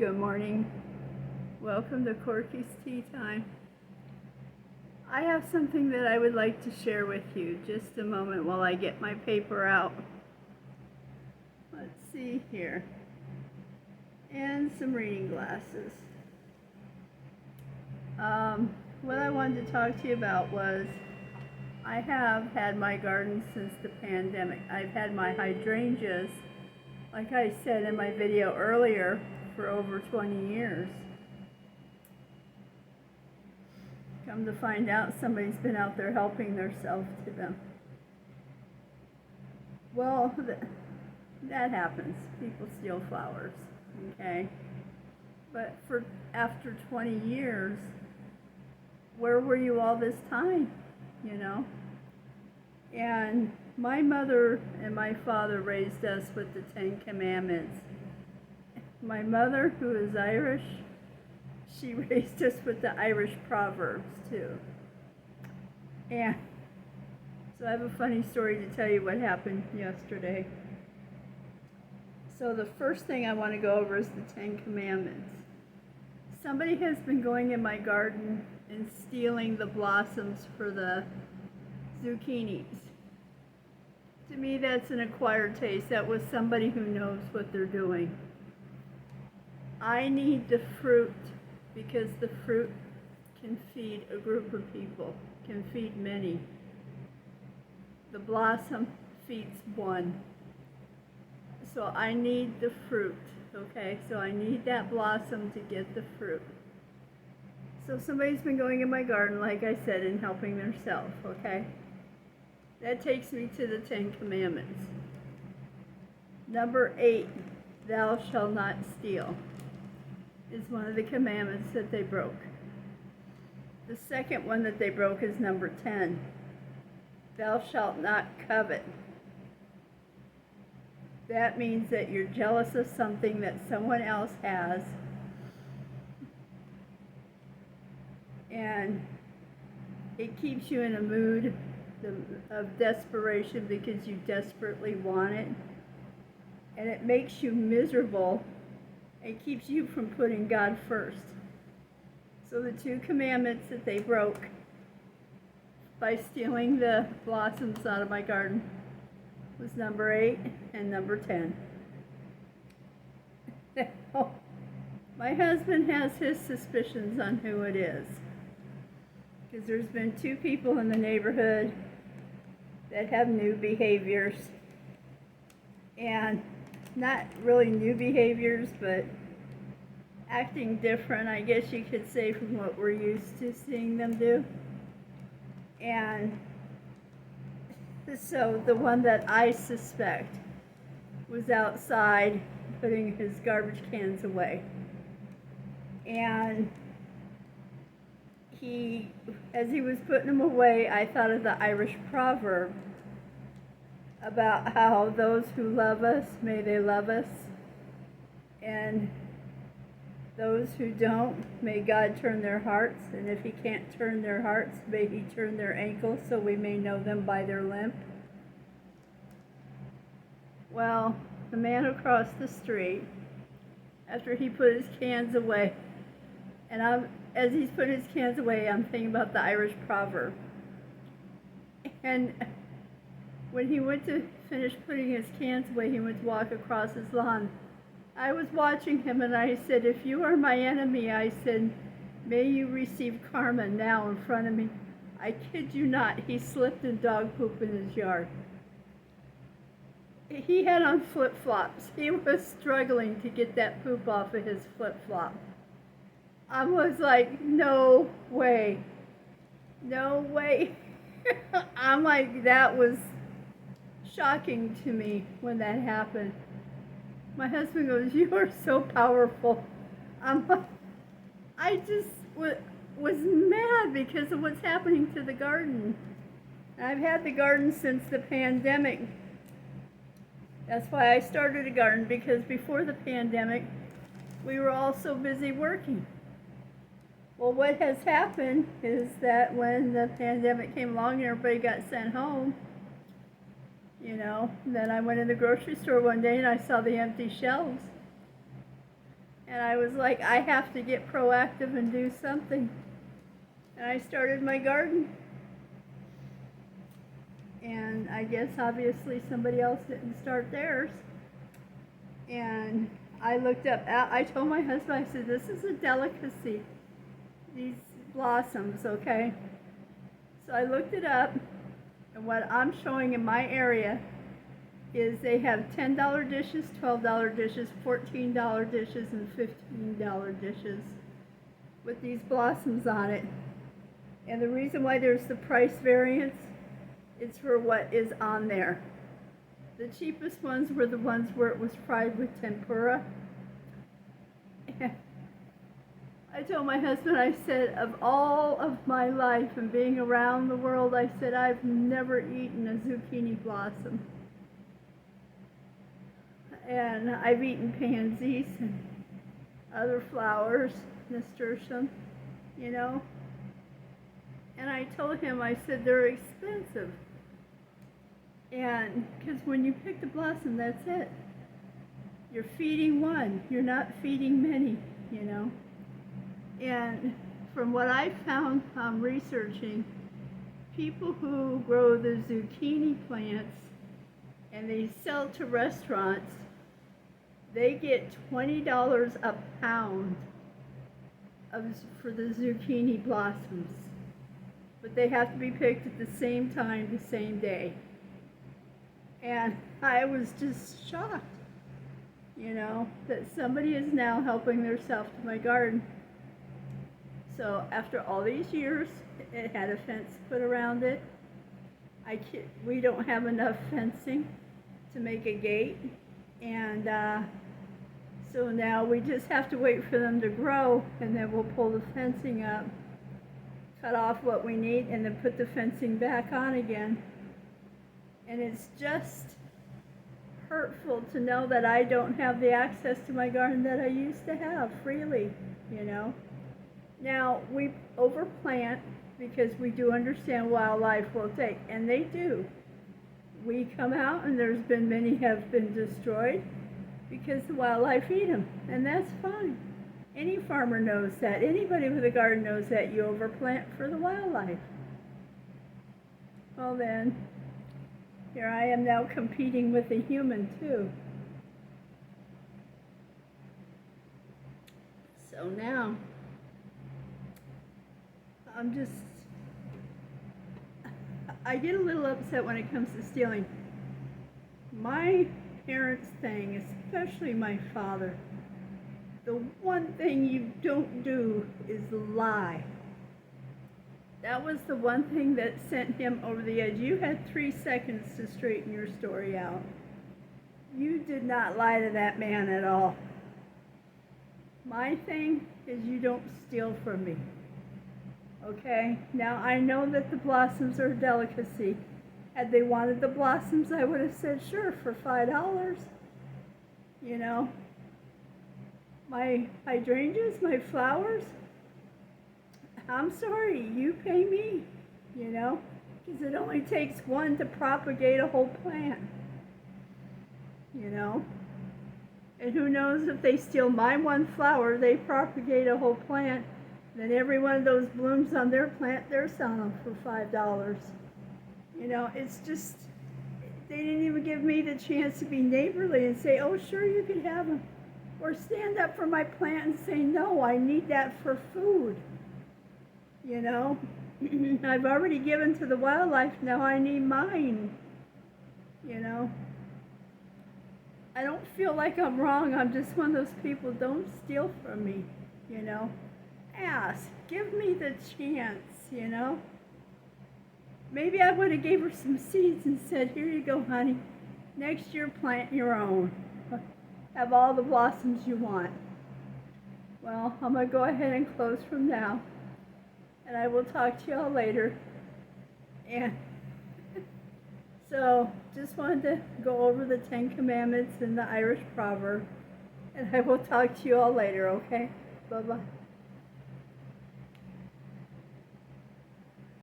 Good morning. Welcome to Corky's Tea Time. I have something that I would like to share with you. Just a moment while I get my paper out. Let's see here. And some reading glasses. What I wanted to talk to you about was I have had my garden since the pandemic. I've had my hydrangeas, like I said in my video earlier, for over 20 years. Come to find out, somebody's been out there helping themselves to them. Well, that happens. People steal flowers, okay? But after 20 years, where were you all this time, you know? And my mother and my father raised us with the 10 Commandments. My mother, who is Irish, she raised us with the Irish Proverbs too. And so I have a funny story to tell you what happened yesterday. So the first thing I want to go over is the 10 Commandments. Somebody has been going in my garden and stealing the blossoms for the zucchinis. To me, that's an acquired taste. That was somebody who knows what they're doing. I need the fruit because the fruit can feed a group of people, can feed many. The blossom feeds one. So I need the fruit, okay? So I need that blossom to get the fruit. So somebody's been going in my garden, like I said, and helping themselves, okay? That takes me to the 10 Commandments. Number 8, thou shalt not steal, is one of the commandments that they broke. The second one that they broke is number 10. Thou shalt not covet. That means that you're jealous of something that someone else has, and it keeps you in a mood of desperation because you desperately want it, and it makes you miserable. It keeps you from putting God first. So the 2 commandments that they broke by stealing the blossoms out of my garden was number 8 and number 10. My husband has his suspicions on who it is, because there's been 2 people in the neighborhood that have new behaviors, and not really new behaviors, but acting different, I guess you could say, from what we're used to seeing them do. And so the one that I suspect was outside putting his garbage cans away. And as he was putting them away, I thought of the Irish proverb about how those who love us, may they love us, and those who don't, may God turn their hearts, and if he can't turn their hearts, may he turn their ankles so we may know them by their limp. Well, the man across the street, after he put his cans away, and as he's putting his cans away, I'm thinking about the Irish proverb. And when he went to finish putting his cans away, he went to walk across his lawn. I was watching him, and I said, if you are my enemy, I said, may you receive karma now in front of me. I kid you not, he slipped in dog poop in his yard. He had on flip-flops. He was struggling to get that poop off of his flip-flop. I was like, no way. No way. I'm like, that was shocking to me when that happened. My husband goes, you are so powerful. I just was mad because of what's happening to the garden. I've had the garden since the pandemic. That's why I started a garden, because before the pandemic, we were all so busy working. Well, what has happened is that when the pandemic came along and everybody got sent home, you know, then I went in the grocery store one day and I saw the empty shelves. And I was like, I have to get proactive and do something. And I started my garden. And I guess obviously somebody else didn't start theirs. And I looked up, I told my husband, I said, this is a delicacy, these blossoms, okay? So I looked it up, and what I'm showing in my area is they have $10 dishes, $12 dishes, $14 dishes, and $15 dishes with these blossoms on it. And the reason why there's the price variance, it's for what is on there. The cheapest ones were the ones where it was fried with tempura. I told my husband, I said, of all of my life and being around the world, I said, I've never eaten a zucchini blossom. And I've eaten pansies and other flowers, nasturtium, you know. And I told him, I said, they're expensive. And because when you pick the blossom, that's it. You're feeding one. You're not feeding many, you know. And from what I found researching, people who grow the zucchini plants and they sell to restaurants, they get $20 a pound for the zucchini blossoms. But they have to be picked at the same time, the same day. And I was just shocked, you know, that somebody is now helping themselves to my garden. So after all these years, it had a fence put around it. We don't have enough fencing to make a gate. And so now we just have to wait for them to grow, and then we'll pull the fencing up, cut off what we need, and then put the fencing back on again. And it's just hurtful to know that I don't have the access to my garden that I used to have freely, you know. Now, we overplant because we do understand wildlife will take, and they do. We come out and there's been many have been destroyed because the wildlife eat them, and that's fine. Any farmer knows that. Anybody with a garden knows that you overplant for the wildlife. Well then, here I am now competing with a human too. So now, I get a little upset when it comes to stealing. My parents' thing, especially my father, the one thing you don't do is lie. That was the one thing that sent him over the edge. You had 3 seconds to straighten your story out. You did not lie to that man at all. My thing is you don't steal from me. Okay? Now I know that the blossoms are a delicacy. Had they wanted the blossoms, I would have said sure for $5. You know? My hydrangeas, my flowers, I'm sorry, you pay me, you know, because it only takes one to propagate a whole plant, you know. And who knows, if they steal my one flower, they propagate a whole plant, then every one of those blooms on their plant, they're selling them for $5. You know, it's just, they didn't even give me the chance to be neighborly and say, oh, sure, you can have them. Or stand up for my plant and say, no, I need that for food. You know, I've already given to the wildlife, now I need mine. You know, I don't feel like I'm wrong, I'm just one of those people, don't steal from me, you know. Ask, give me the chance, you know. Maybe I would have gave her some seeds and said, here you go, honey, next year plant your own. Have all the blossoms you want. Well, I'm going to go ahead and close from now. And I will talk to y'all later. And so, just wanted to go over the 10 Commandments and the Irish Proverb. And I will talk to you all later, okay? Bye-bye.